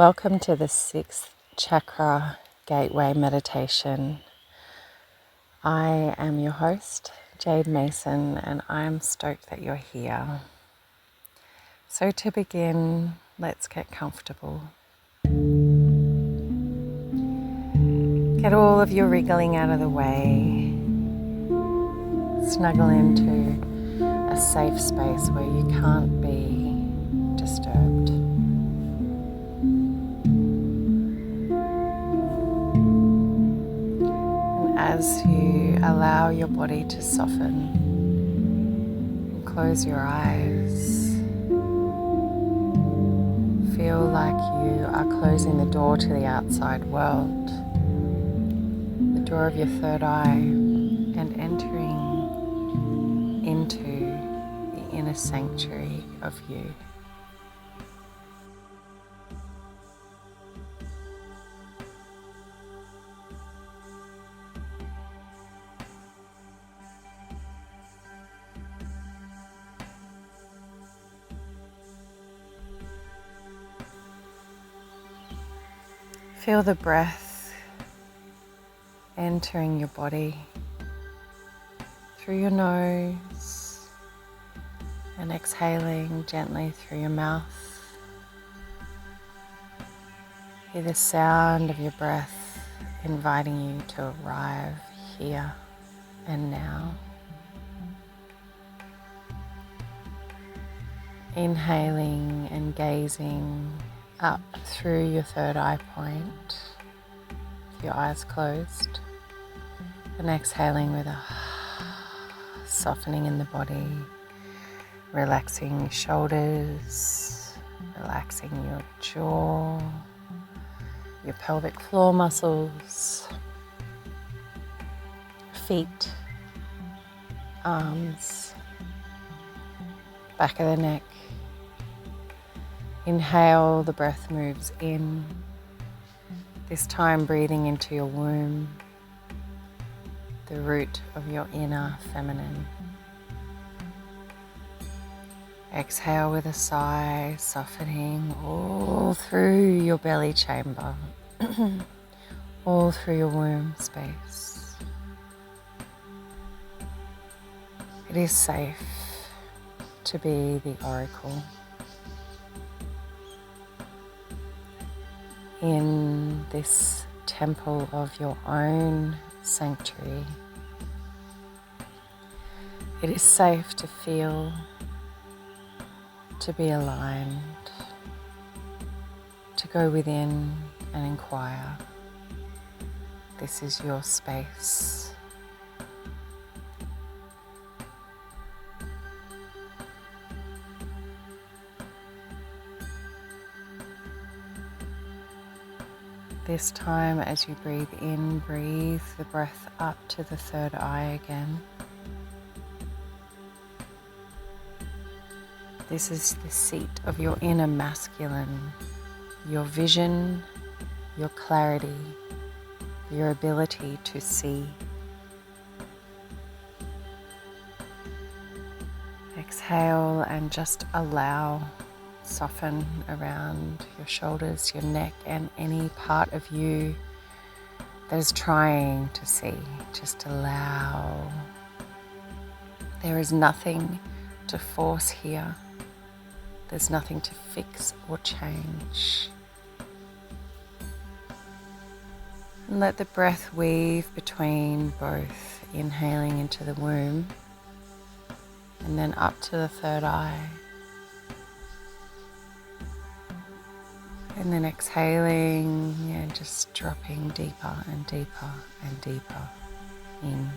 Welcome to the 6th Chakra Gateway Meditation. I am your host, Jade Mason, and I'm stoked that you're here. So to begin, let's get comfortable. Get all of your wriggling out of the way. Snuggle into a safe space where you can't be disturbed. As you allow your body to soften, and close your eyes, feel like you are closing the door to the outside world, the door of your third eye, and entering into the inner sanctuary of you. Feel the breath entering your body through your nose and exhaling gently through your mouth. Hear the sound of your breath inviting you to arrive here and now. Inhaling and gazing up through your third eye point, with your eyes closed, and exhaling with a softening in the body, relaxing your shoulders, relaxing your jaw, your pelvic floor muscles, feet, arms, back of the neck. Inhale, the breath moves in, this time breathing into your womb, the root of your inner feminine. Exhale with a sigh, softening all through your belly chamber, all through your womb space. It is safe to be the oracle. In this temple of your own sanctuary, it is safe to feel, to be aligned, to go within and inquire. This is your space. This time, as you breathe in, breathe the breath up to the third eye again. This is the seat of your inner masculine, your vision, your clarity, your ability to see. Exhale and just allow. Soften around your shoulders, your neck, and any part of you that is trying to see. Just allow. There is nothing to force here. There's nothing to fix or change. And let the breath weave between both, inhaling into the womb and then up to the third eye. And then exhaling and just dropping deeper and deeper and deeper in.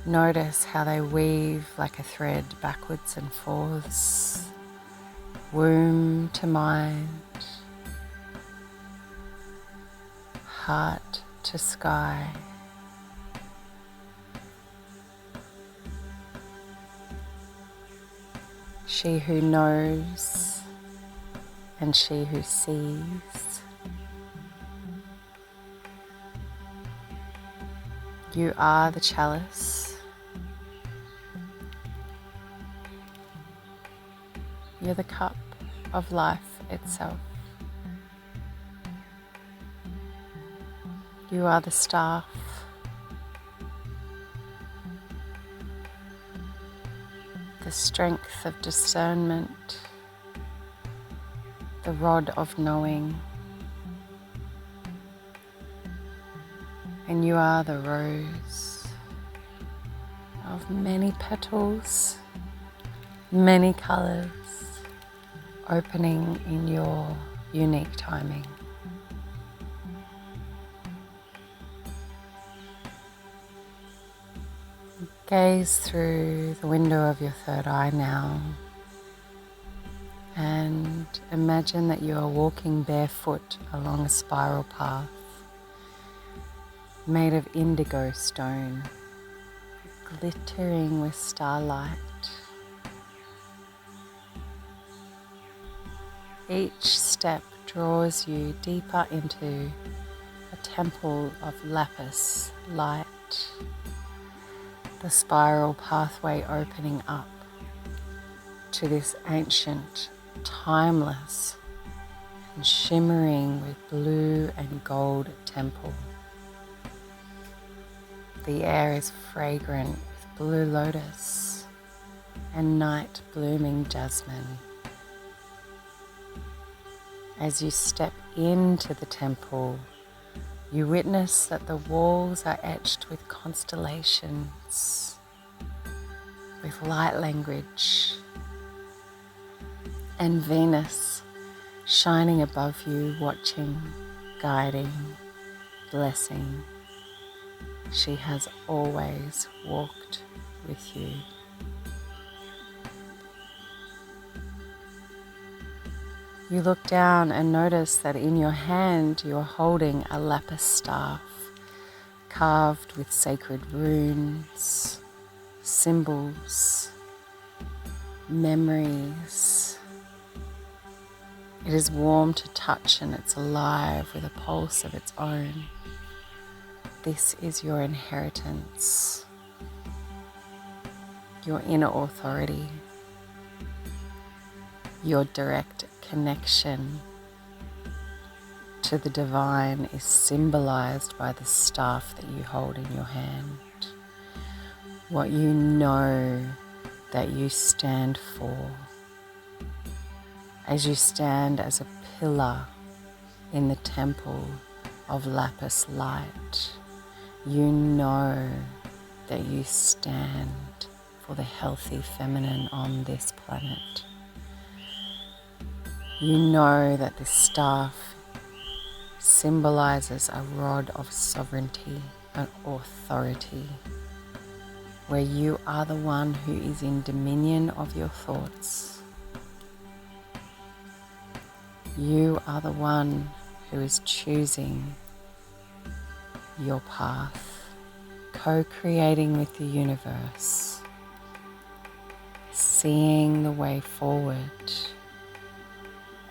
Notice how they weave like a thread backwards and forwards, womb to mind, heart to sky. She who knows and she who sees. You are the chalice. You're the cup of life itself. You are the staff. The strength of discernment. The rod of knowing. And you are the rose of many petals, many colors, opening in your unique timing. Gaze through the window of your third eye now and imagine that you are walking barefoot along a spiral path made of indigo stone, glittering with starlight. Each step draws you deeper into a temple of lapis light, the spiral pathway opening up to this ancient, timeless, and shimmering with blue and gold temple. The air is fragrant with blue lotus and night blooming jasmine. As you step into the temple, you witness that the walls are etched with constellations, with light language, and Venus shining above you, watching, guiding, blessing. She has always walked with you. You look down and notice that in your hand you are holding a lapis staff carved with sacred runes, symbols, memories. It is warm to touch and it's alive with a pulse of its own. This is your inheritance, your inner authority, your direct connection to the divine is symbolized by the staff that you hold in your hand. What you know that you stand for. As you stand as a pillar in the temple of lapis light, you know that you stand for the healthy feminine on this planet. You know that this staff symbolizes a rod of sovereignty and authority, where you are the one who is in dominion of your thoughts. You are the one who is choosing your path, co-creating with the universe, seeing the way forward,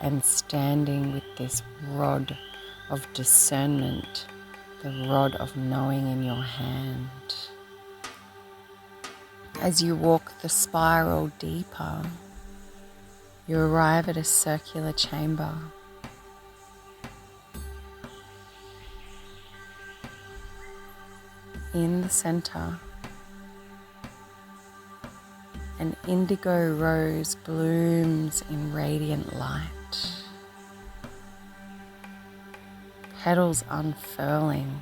and standing with this rod of discernment, the rod of knowing in your hand. As you walk the spiral deeper, you arrive at a circular chamber. In the center, an indigo rose blooms in radiant light, petals unfurling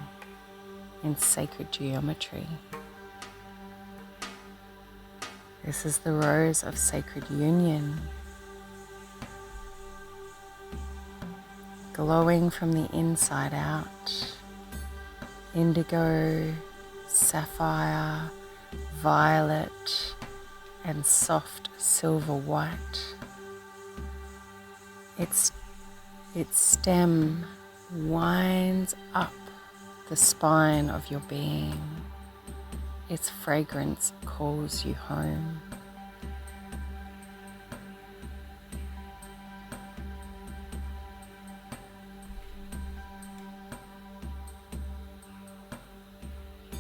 in sacred geometry. This is the rose of sacred union, glowing from the inside out. Indigo, sapphire, violet, and soft silver white. Its stem winds up the spine of your being. Its fragrance calls you home.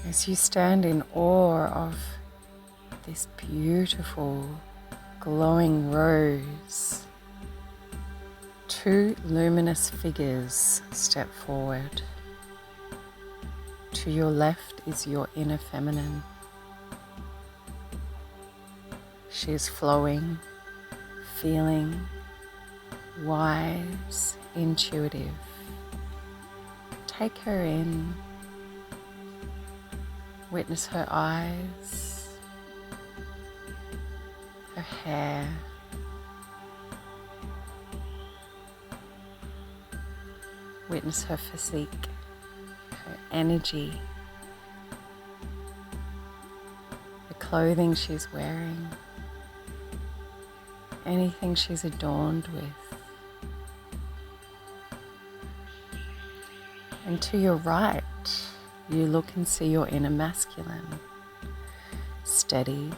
As you stand in awe of this beautiful glowing rose. Two luminous figures step forward. To your left is your inner feminine. She is flowing, feeling, wise, intuitive. Take her in. Witness her eyes, her hair, witness her physique, her energy, the clothing she's wearing, anything she's adorned with. And to your right, you look and see your inner masculine, steady,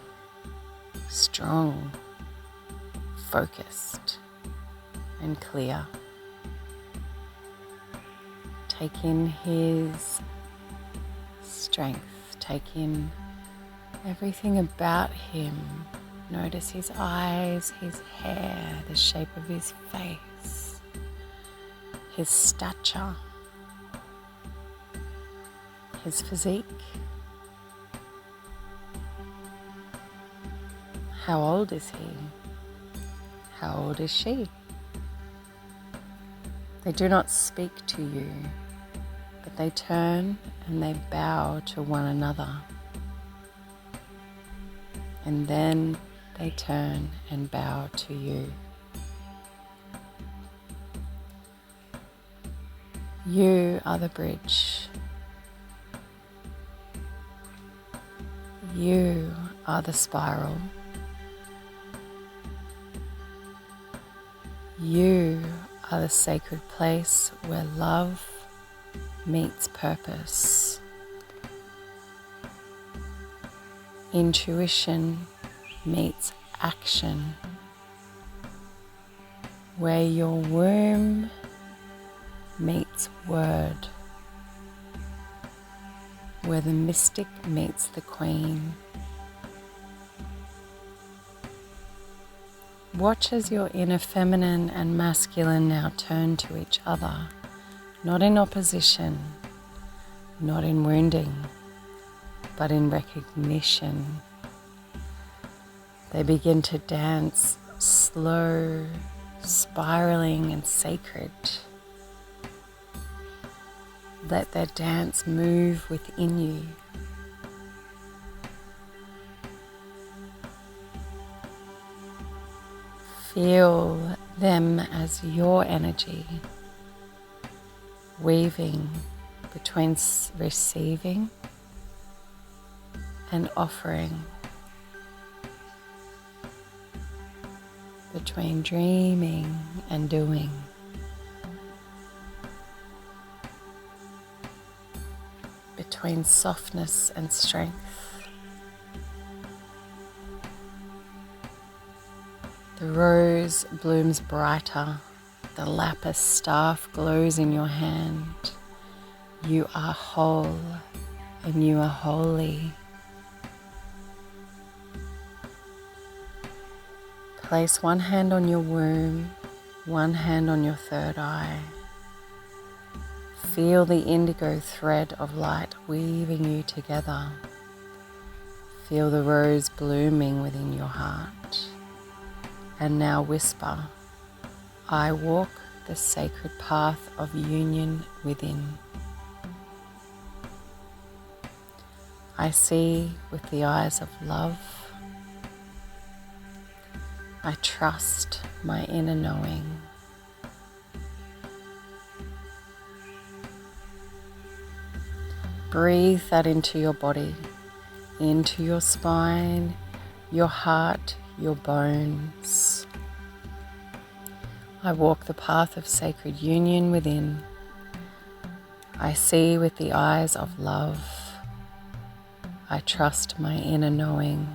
strong, focused, and clear. Take in his strength, take in everything about him. Notice his eyes, his hair, the shape of his face, his stature, his physique. How old is he? How old is she? They do not speak to you, but they turn and they bow to one another. And then they turn and bow to you. You are the bridge. You are the spiral. You are the sacred place where love meets purpose. Intuition meets action. Where your womb meets word. Where the mystic meets the queen. Watch as your inner feminine and masculine now turn to each other, not in opposition, not in wounding, but in recognition. They begin to dance slow, spiraling and sacred. Let their dance move within you. Feel them as your energy, weaving between receiving and offering, between dreaming and doing. Between softness and strength. The rose blooms brighter, the lapis staff glows in your hand. You are whole and you are holy. Place one hand on your womb, one hand on your third eye. Feel the indigo thread of light weaving you together. Feel the rose blooming within your heart. And now whisper, I walk the sacred path of union within. I see with the eyes of love. I trust my inner knowing. Breathe that into your body, into your spine, your heart, your bones. I walk the path of sacred union within. I see with the eyes of love. I trust my inner knowing.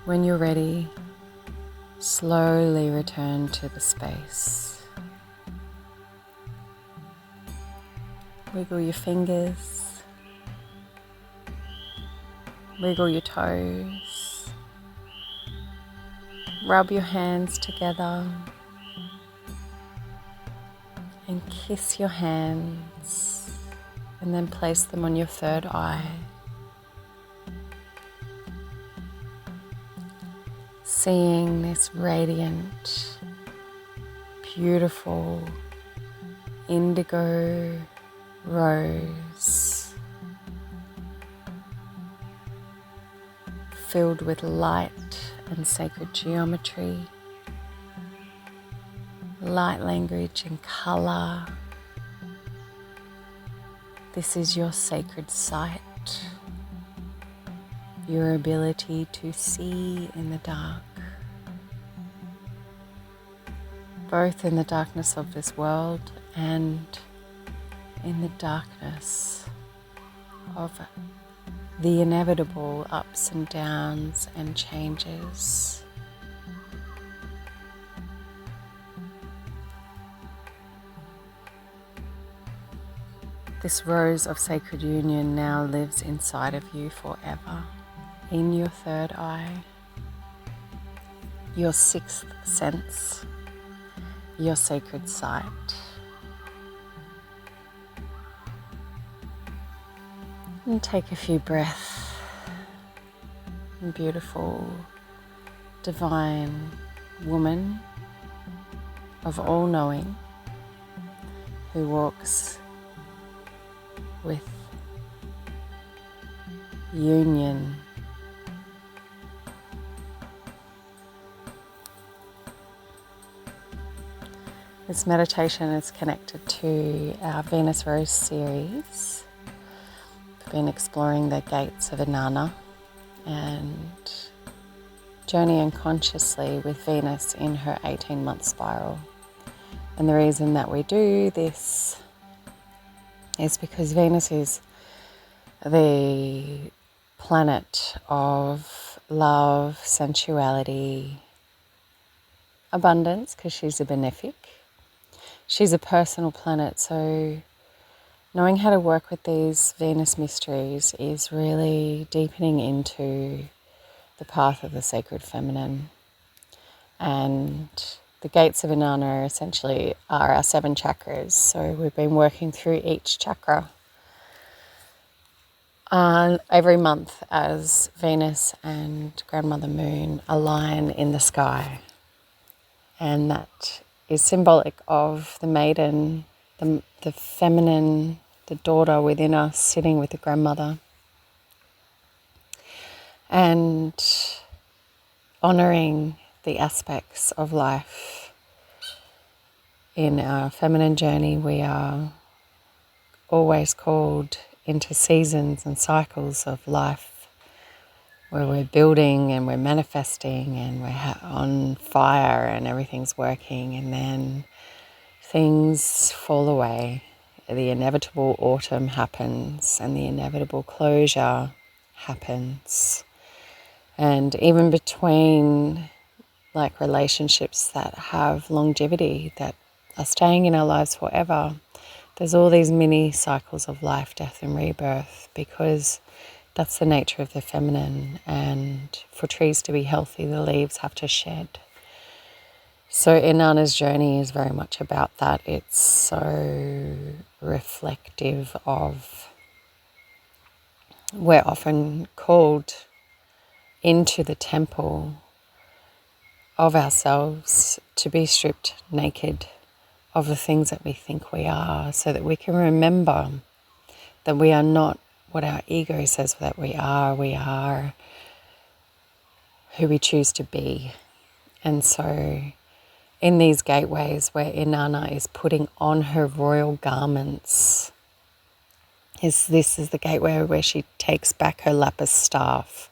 When you're ready, slowly return to the space. Wiggle your fingers, wiggle your toes, rub your hands together and kiss your hands, and then place them on your third eye. Seeing this radiant, beautiful indigo rose filled with light and sacred geometry, light language and colour. This is your sacred sight, your ability to see in the dark, both in the darkness of this world and in the darkness of the inevitable ups and downs and changes. This rose of sacred union now lives inside of you forever, in your third eye, your sixth sense, your sacred sight. And take a few breaths. Beautiful, divine woman of all-knowing who walks with union. This meditation is connected to our Venus Rose series. We've been exploring the gates of Inanna and journeying consciously with Venus in her 18-month spiral. And the reason that we do this is because Venus is the planet of love, sensuality, abundance, because she's a benefic. She's a personal planet, so knowing how to work with these Venus mysteries is really deepening into the path of the sacred feminine. And the gates of Inanna essentially are our 7 chakras. So we've been working through each chakra every month as Venus and Grandmother Moon align in the sky. And that is symbolic of the maiden, the feminine, the daughter within us sitting with the grandmother. And honouring the aspects of life. In our feminine journey, we are always called into seasons and cycles of life where we're building and we're manifesting and we're on fire and everything's working, and then things fall away. The inevitable autumn happens and the inevitable closure happens. And even between relationships that have longevity, that are staying in our lives forever, there's all these mini cycles of life, death and rebirth, because that's the nature of the feminine. And for trees to be healthy, the leaves have to shed. So Inanna's journey is very much about that. It's so reflective of, we're often called into the temple of ourselves to be stripped naked of the things that we think we are, so that we can remember that we are not what our ego says that we are. We are who we choose to be. And so in these gateways where Inanna is putting on her royal garments, this is the gateway where she takes back her lapis staff.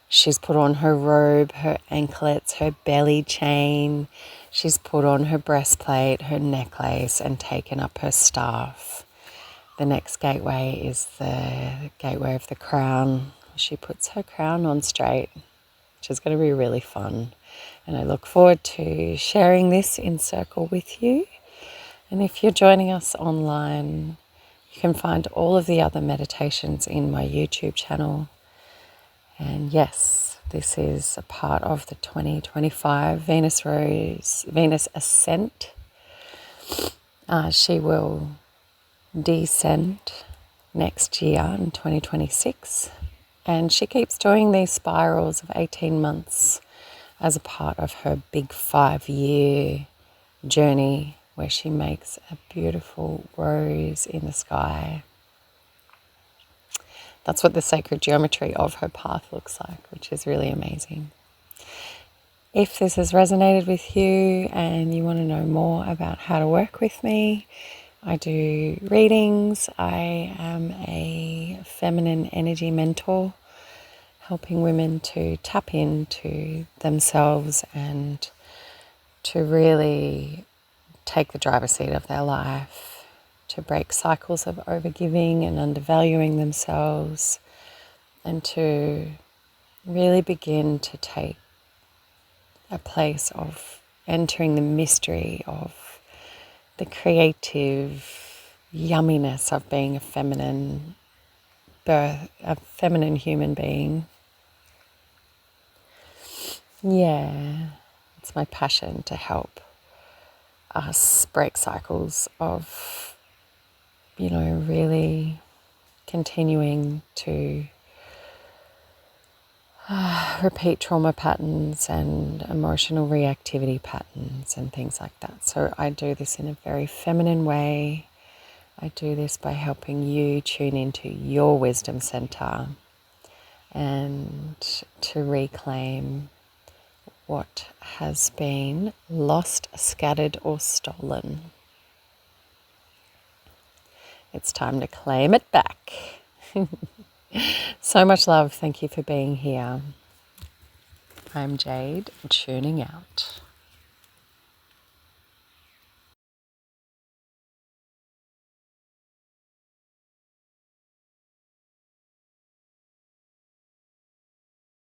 She's put on her robe, her anklets, her belly chain. She's put on her breastplate, her necklace, and taken up her staff. The next gateway is the gateway of the crown. She puts her crown on straight, which is going to be really fun. And I look forward to sharing this in circle with you. And if you're joining us online, You can find all of the other meditations in my YouTube channel. And yes, this is a part of the 2025 Venus ascent. She will descend next year in 2026. And she keeps doing these spirals of 18 months as a part of her big 5-year journey where she makes a beautiful rose in the sky. That's what the sacred geometry of her path looks like, which is really amazing. If this has resonated with you and you want to know more about how to work with me, I do readings. I am a feminine energy mentor, helping women to tap into themselves and to really take the driver's seat of their life, to break cycles of overgiving and undervaluing themselves, and to really begin to take a place of entering the mystery of the creative yumminess of being a feminine human being. Yeah, it's my passion to help us break cycles of, really continuing to repeat trauma patterns and emotional reactivity patterns and things like that. So I do this in a very feminine way. I do this by helping you tune into your wisdom center and to reclaim what has been lost, scattered, or stolen. It's time to claim it back. So much love. Thank you for being here. I'm Jade, tuning out.